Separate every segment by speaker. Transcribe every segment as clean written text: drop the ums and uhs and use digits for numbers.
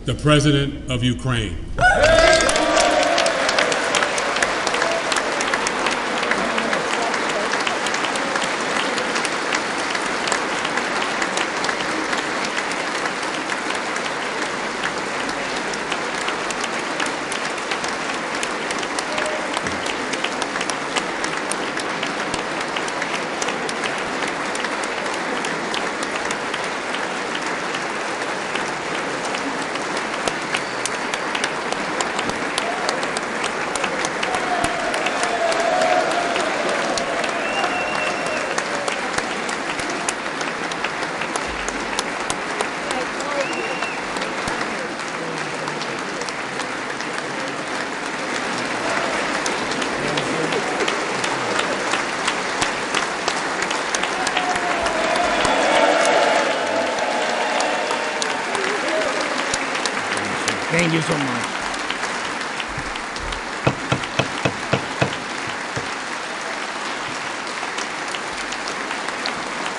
Speaker 1: the President of Ukraine.
Speaker 2: Thank you so much.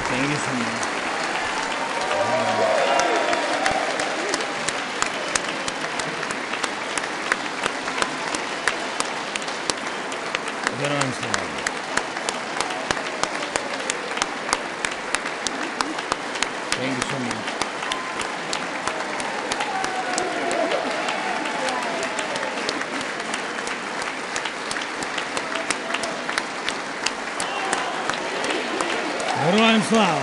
Speaker 2: Thank you so much. Героям слава. Thank you so much. Героям слава!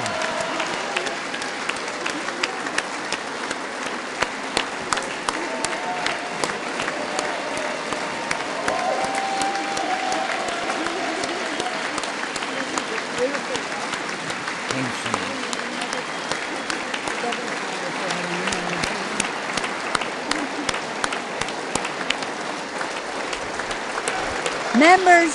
Speaker 3: Members,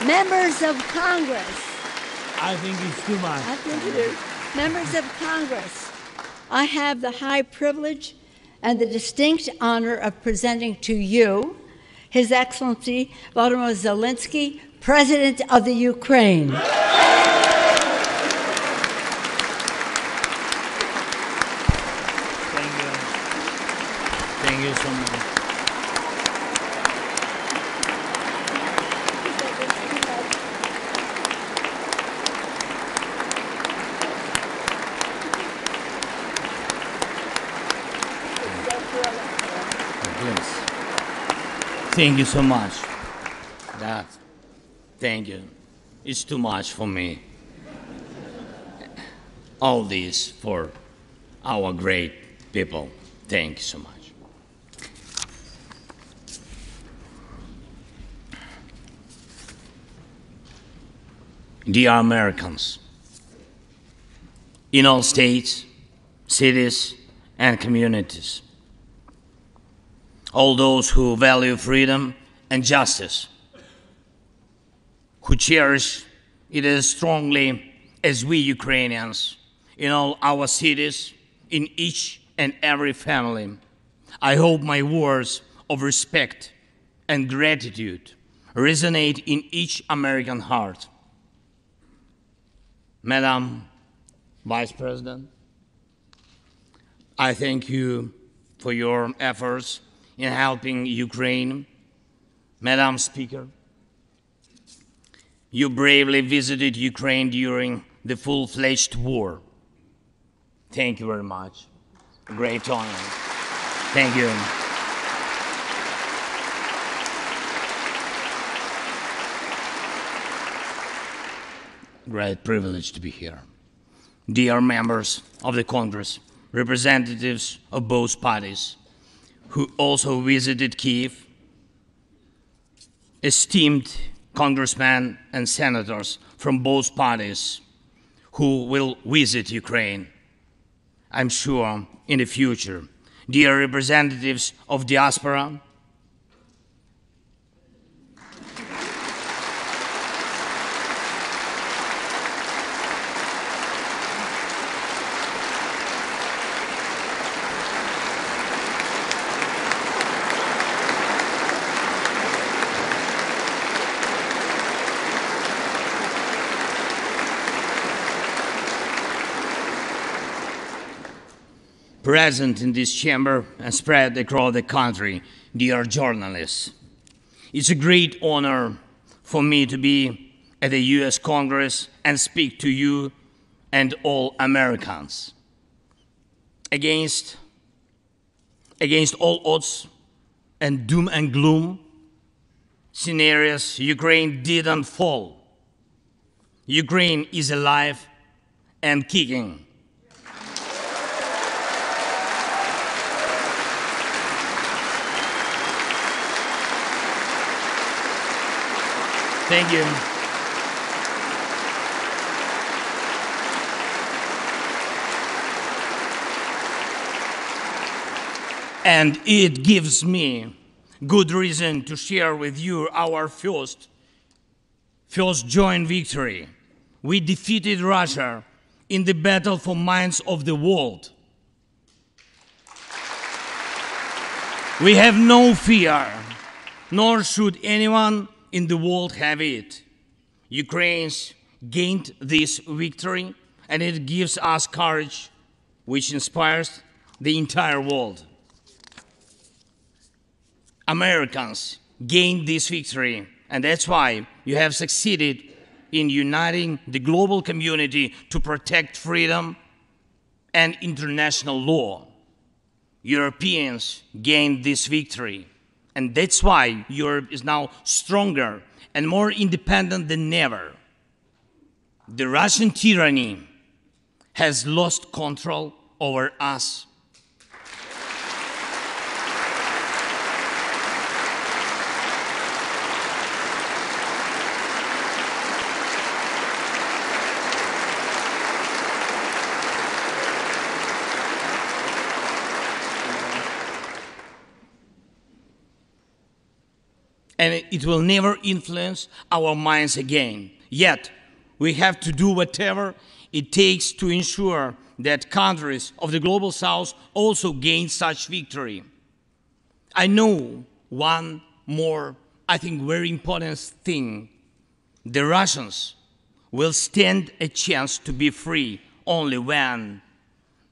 Speaker 3: members of Congress.
Speaker 2: I think it's too much.
Speaker 3: I think it is. Members of Congress, I have the high privilege and the distinct honor of presenting to you His Excellency Volodymyr Zeleensky, President of the Ukraine.
Speaker 2: Thank you so much. Thank you so much. Thank you. It's too much for me. All this for our great people. Thank you so much. Dear Americans, in all states, cities, and communities, all those who value freedom and justice, who cherish it as strongly as we Ukrainians, in all our cities, in each and every family, I hope my words of respect and gratitude resonate in each American heart. Madam Vice President, I thank you for your efforts in helping Ukraine. Madam Speaker, you bravely visited Ukraine during the full-fledged war. Thank you very much. Great honor. Thank you. Great privilege to be here. Dear members of the Congress, representatives of both parties, who also visited Kiev, esteemed congressmen and senators from both parties who will visit Ukraine, I'm sure, in the future. Dear representatives of diaspora, present in this chamber and spread across the country, dear journalists. It's a great honor for me to be at the US Congress and speak to you and all Americans. Against all odds and doom and gloom scenarios, Ukraine didn't fall. Ukraine is alive and kicking. Thank you. And it gives me good reason to share with you our first joint victory. We defeated Russia in the battle for minds of the world. We have no fear, nor should anyone in the world have it. Ukrainians gained this victory, and it gives us courage, which inspires the entire world. Americans gained this victory, and that's why you have succeeded in uniting the global community to protect freedom and international law. Europeans gained this victory, and that's why Europe is now stronger and more independent than ever. The Russian tyranny has lost control over us. And it will never influence our minds again. Yet, we have to do whatever it takes to ensure that countries of the global south also gain such victory. I know one more, I think, very important thing. The Russians will stand a chance to be free only when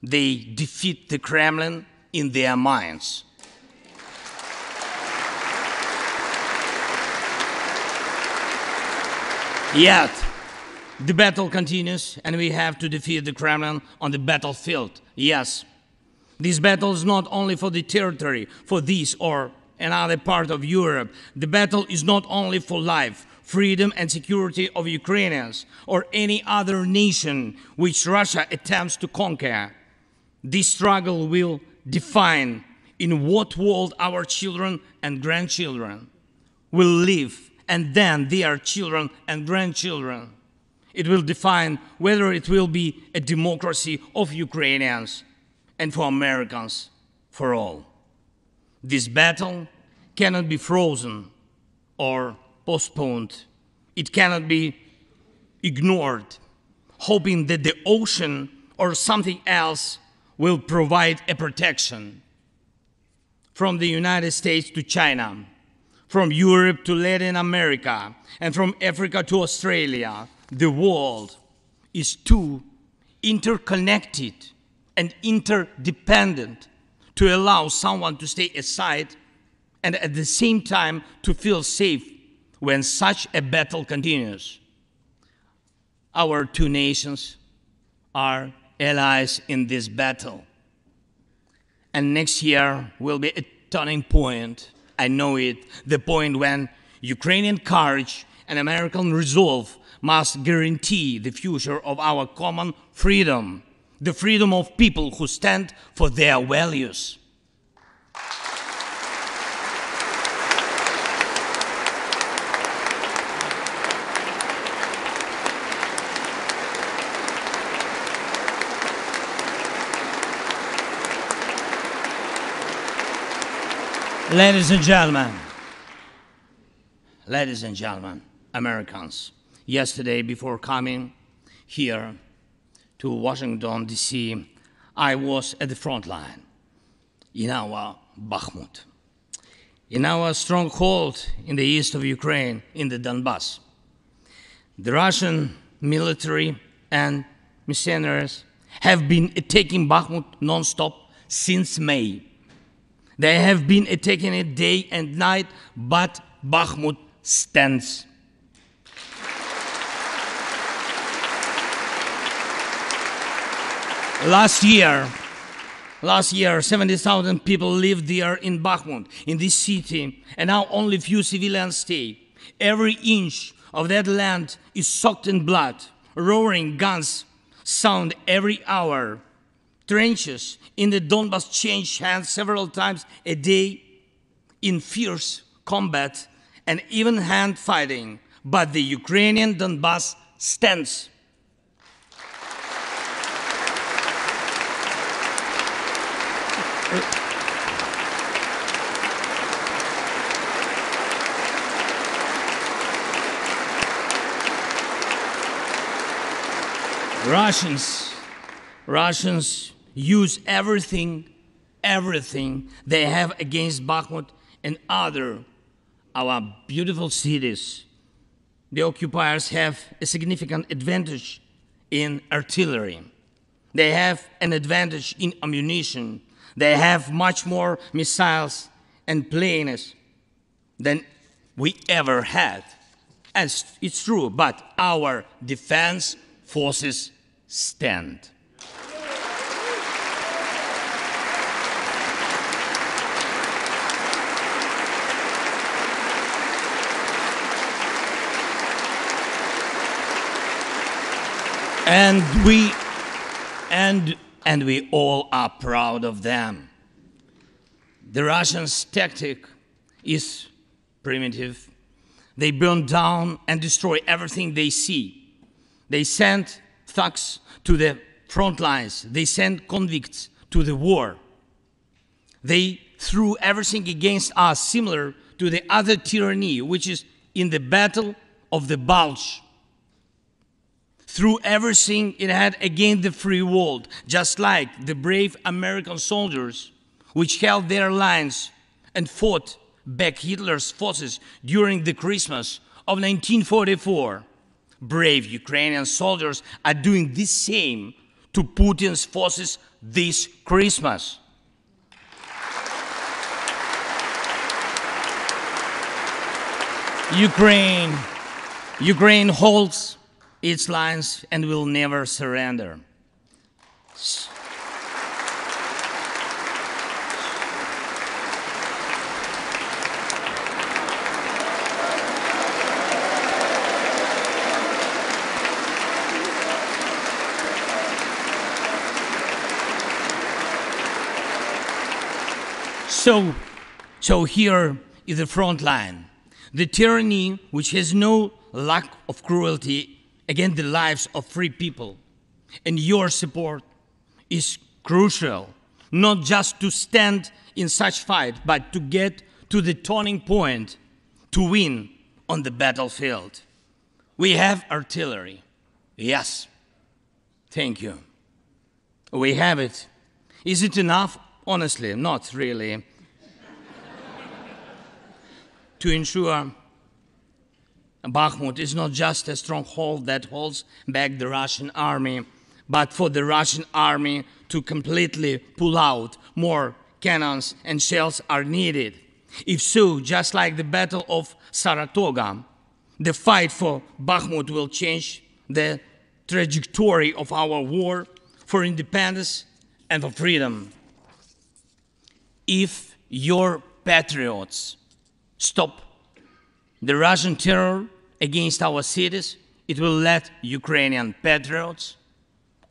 Speaker 2: they defeat the Kremlin in their minds. Yet, the battle continues, and we have to defeat the Kremlin on the battlefield. Yes, this battle is not only for the territory, for this or another part of Europe. The battle is not only for life, freedom, and security of Ukrainians or any other nation which Russia attempts to conquer. This struggle will define in what world our children and grandchildren will live, and then their children and grandchildren. It will define whether it will be a democracy of Ukrainians and for Americans for all. This battle cannot be frozen or postponed. It cannot be ignored, hoping that the ocean or something else will provide a protection. From the United States to China, from Europe to Latin America, and from Africa to Australia, the world is too interconnected and interdependent to allow someone to stay aside and at the same time to feel safe when such a battle continues. Our two nations are allies in this battle. And next year will be a turning point. I know it, the point when Ukrainian courage and American resolve must guarantee the future of our common freedom, the freedom of people who stand for their values. Ladies and gentlemen, Americans, yesterday before coming here to Washington, D.C., I was at the front line in our Bakhmut, in our stronghold in the east of Ukraine, in the Donbass. The Russian military and mercenaries have been attacking Bakhmut non-stop since May. They have been attacking it day and night, but Bakhmut stands. Last year, 70,000 people lived there in Bakhmut, in this city, and now only few civilians stay. Every inch of that land is soaked in blood. Roaring guns sound every hour. Trenches in the Donbas change hands several times a day in fierce combat and even hand fighting. But the Ukrainian Donbas stands. Russians use everything they have against Bakhmut and our beautiful cities. The occupiers have a significant advantage in artillery. They have an advantage in ammunition. They have much more missiles and planes than we ever had. And it's true, but our defense forces stand. And we all are proud of them. The Russians' tactic is primitive. They burn down and destroy everything they see. They send thugs to the front lines. They send convicts to the war. They threw everything against us, similar to the other tyranny, which is in the Battle of the Bulge. Threw everything it had against the free world, just like the brave American soldiers, which held their lines and fought back Hitler's forces during the Christmas of 1944. Brave Ukrainian soldiers are doing the same to Putin's forces this Christmas. Ukraine holds its lines and will never surrender. So here is the front line. The tyranny which has no lack of cruelty against the lives of free people. And your support is crucial, not just to stand in such fight, but to get to the turning point to win on the battlefield. We have artillery. Yes. Thank you. We have it. Is it enough? Honestly, not really. To ensure Bakhmut is not just a stronghold that holds back the Russian army, but for the Russian army to completely pull out, more cannons and shells are needed. If so, just like the Battle of Saratoga, the fight for Bakhmut will change the trajectory of our war for independence and for freedom. If your patriots stop the Russian terror against our cities, it will let Ukrainian patriots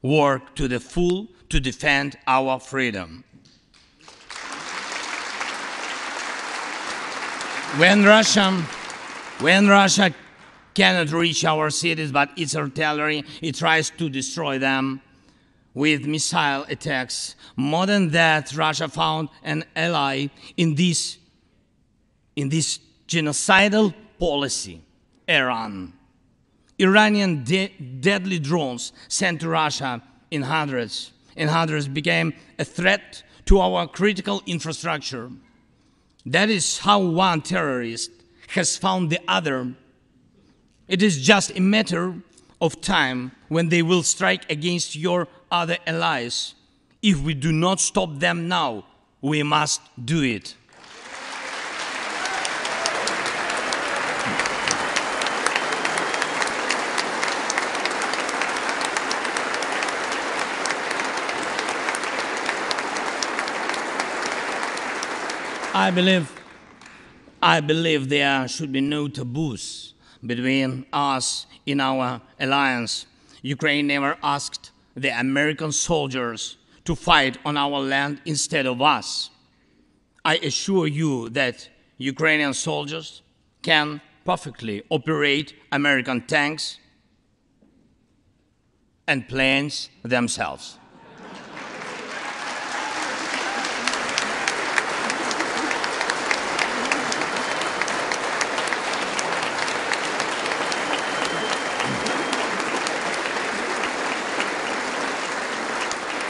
Speaker 2: work to the full to defend our freedom. When Russia cannot reach our cities, but its artillery, it tries to destroy them with missile attacks. More than that, Russia found an ally in this genocidal policy, Iran. Iranian deadly drones sent to Russia in hundreds became a threat to our critical infrastructure. That is how one terrorist has found the other. It is just a matter of time when they will strike against your other allies If we do not stop them now, we must do it. I believe there should be no taboos between us in our alliance. Ukraine never asked the American soldiers to fight on our land instead of us. I assure you that Ukrainian soldiers can perfectly operate American tanks and planes themselves.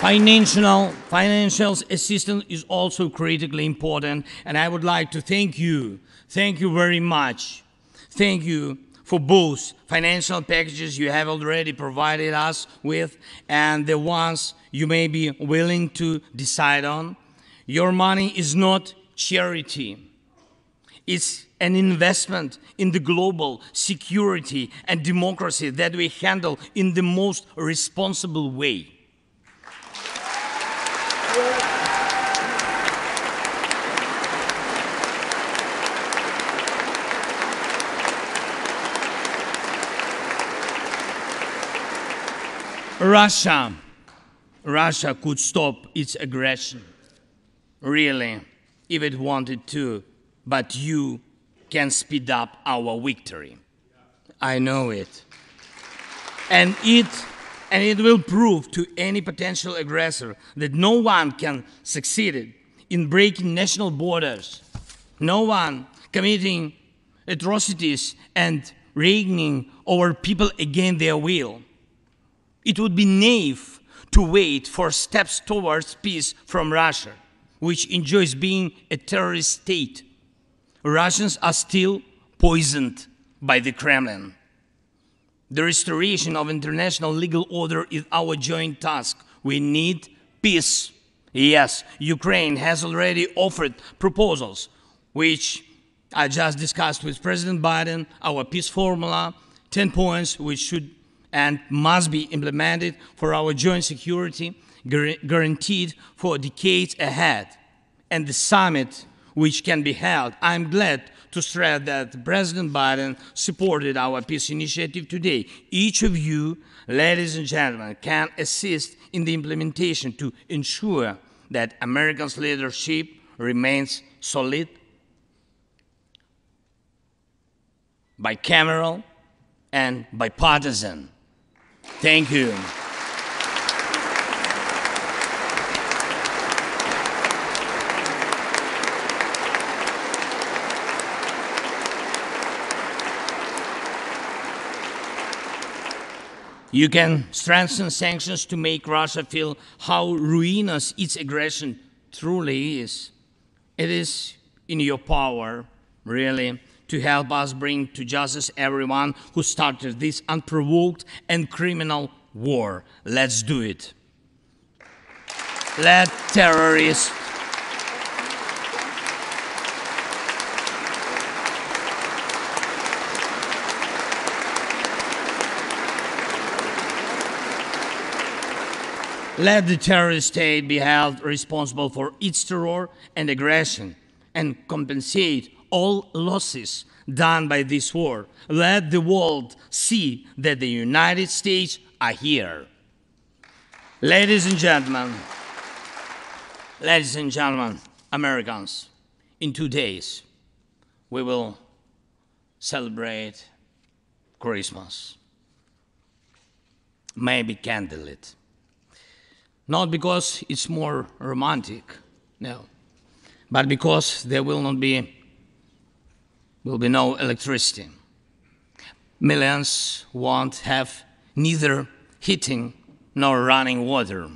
Speaker 2: Financial assistance is also critically important, and I would like to thank you very much. Thank you for both financial packages you have already provided us with and the ones you may be willing to decide on. Your money is not charity. It's an investment in the global security and democracy that we handle in the most responsible way. Russia could stop its aggression, really, if it wanted to, but you can speed up our victory. I know it. And it will prove to any potential aggressor that no one can succeed in breaking national borders, no one committing atrocities and reigning over people against their will. It would be naive to wait for steps towards peace from Russia, which enjoys being a terrorist state. Russians are still poisoned by the Kremlin. The restoration of international legal order is our joint task. We need peace. Yes, Ukraine has already offered proposals, which I just discussed with President Biden, our peace formula, 10 points which should and must be implemented for our joint security, guaranteed for decades ahead, and the summit which can be held. I'm glad to stress that President Biden supported our peace initiative today. Each of you, ladies and gentlemen, can assist in the implementation to ensure that America's leadership remains solid, bicameral, and bipartisan. Thank you. You can strengthen sanctions to make Russia feel how ruinous its aggression truly is. It is in your power, really, to help us bring to justice everyone who started this unprovoked and criminal war. Let's do it. Let terrorists let the terrorist state be held responsible for its terror and aggression and compensate all losses done by this war. Let the world see that the United States are here. Ladies and gentlemen, Americans, in 2 days, we will celebrate Christmas. Maybe candlelit. Not because it's more romantic, no, but because there will be no electricity. Millions won't have neither heating nor running water.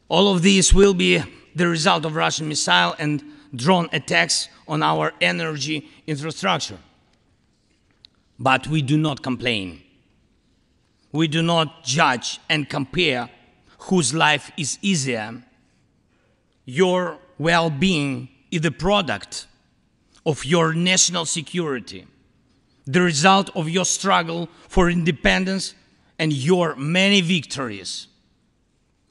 Speaker 2: All of these will be the result of Russian missile and drone attacks on our energy infrastructure. But we do not complain. We do not judge and compare whose life is easier. Your well-being is the product of your national security, the result of your struggle for independence and your many victories.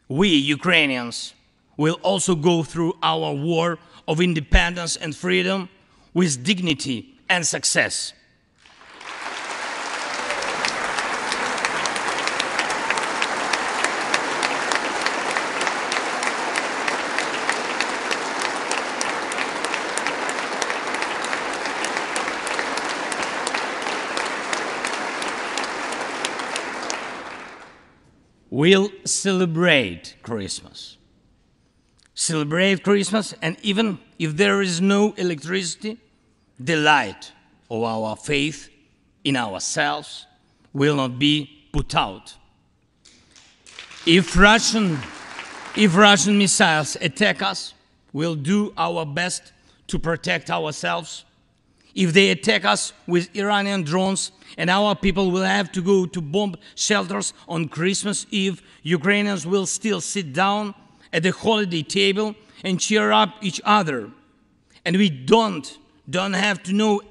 Speaker 2: We, Ukrainians, will also go through our war of independence and freedom with dignity and success. We'll celebrate Christmas. Celebrate Christmas, and even if there is no electricity, the light of our faith in ourselves will not be put out. If Russian missiles attack us, we'll do our best to protect ourselves. If they attack us with Iranian drones and our people will have to go to bomb shelters on Christmas Eve, Ukrainians will still sit down at the holiday table and cheer up each other. And we don't have to know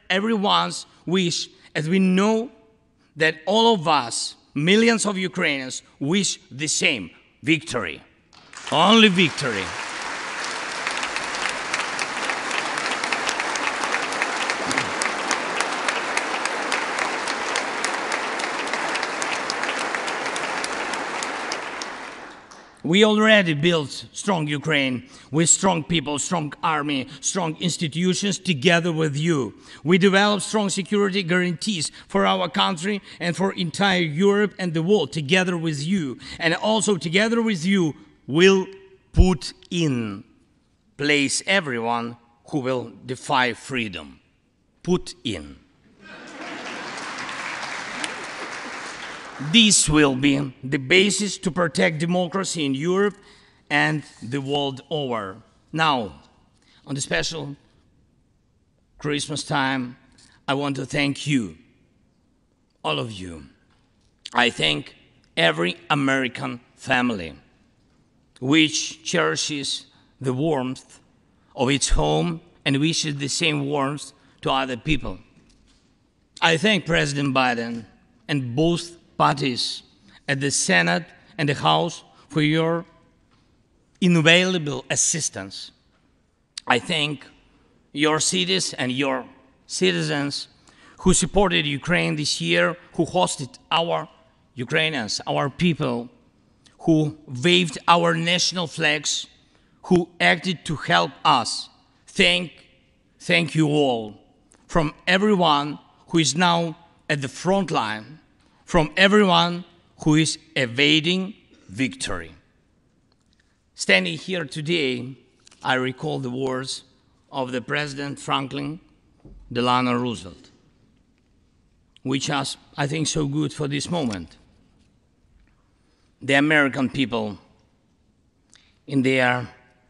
Speaker 2: everyone's wish, as we know that all of us, millions of Ukrainians, wish the same: victory. Only victory. We already built strong Ukraine with strong people, strong army, strong institutions together with you. We developed strong security guarantees for our country and for entire Europe and the world together with you. And also together with you, we'll put in place everyone who will defy freedom. Put in. This will be the basis to protect democracy in Europe and the world over. Now, on the special Christmas time, I want to thank you, all of you. I thank every American family which cherishes the warmth of its home and wishes the same warmth to other people. I thank President Biden and both parties at the Senate and the House for your invaluable assistance. I thank your cities and your citizens who supported Ukraine this year, who hosted our Ukrainians, our people, who waved our national flags, who acted to help us. Thank you all, from everyone who is now at the front line, from everyone who is evading victory. Standing here today, I recall the words of the President Franklin Delano Roosevelt, which are, I think, so good for this moment. The American people, in their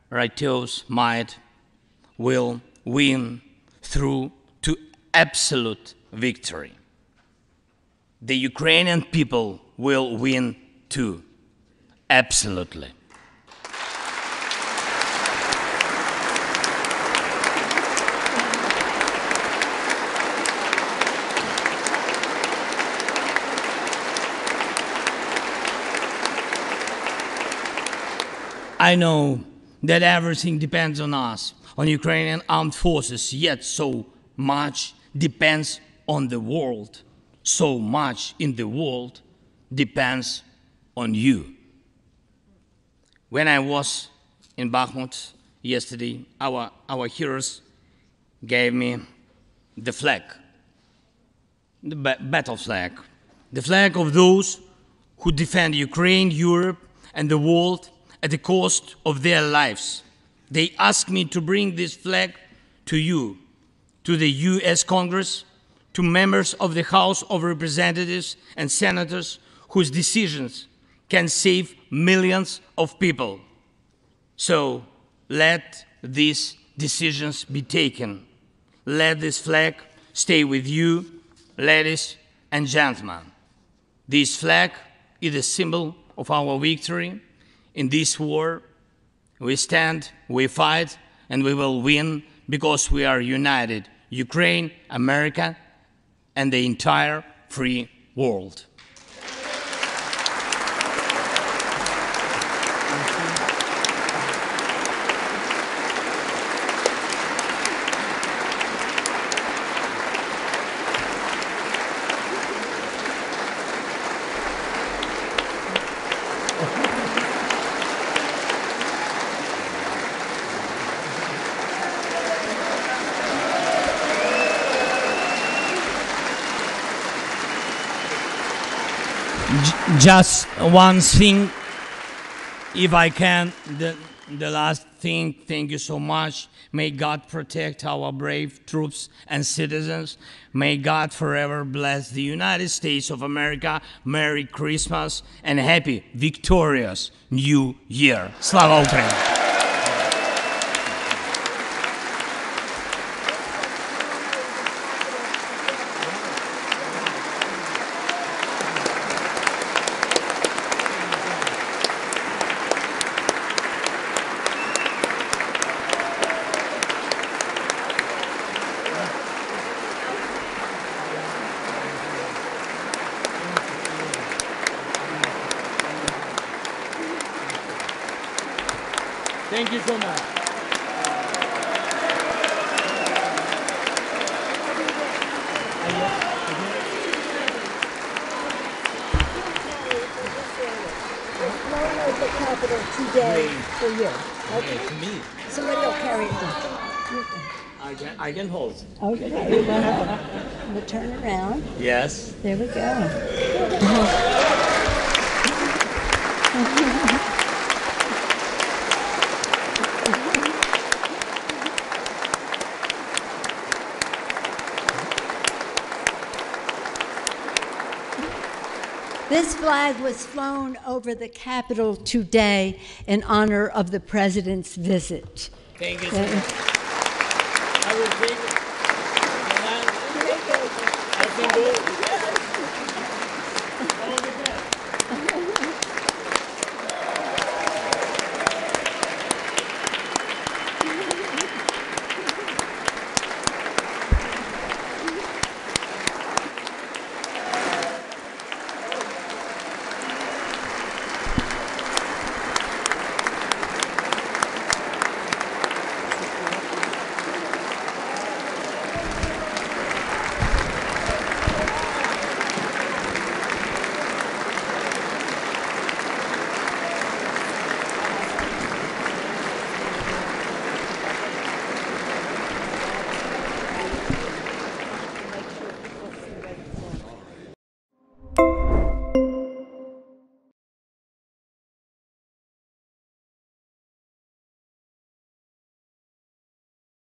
Speaker 2: righteous might, will win through to absolute victory. The Ukrainian people will win too, absolutely. I know that everything depends on us, on Ukrainian armed forces, yet so much depends on the world. So much in the world depends on you. When I was in Bakhmut yesterday, our heroes gave me the flag, the battle flag, the flag of those who defend Ukraine, Europe, and the world at the cost of their lives. They asked me to bring this flag to you, to the U.S. Congress, to members of the House of Representatives and senators whose decisions can save millions of people. So let these decisions be taken. Let this flag stay with you, ladies and gentlemen. This flag is a symbol of our victory in this war. We stand, we fight, and we will win because we are united, Ukraine, America, and the entire free world. Just one thing, if I can, the last thing, thank you so much. May God protect our brave troops and citizens. May God forever bless the United States of America. Merry Christmas and happy, victorious New Year. Slava Ukraini! Thank you so much.
Speaker 3: The capital today for you. Okay.
Speaker 2: To me,
Speaker 3: Somebody will carry it.
Speaker 2: I can hold.
Speaker 3: Okay. We'll turn around.
Speaker 2: Yes.
Speaker 3: There we go. This flag was flown over the Capitol today in honor of the President's visit.
Speaker 2: Thank you so much.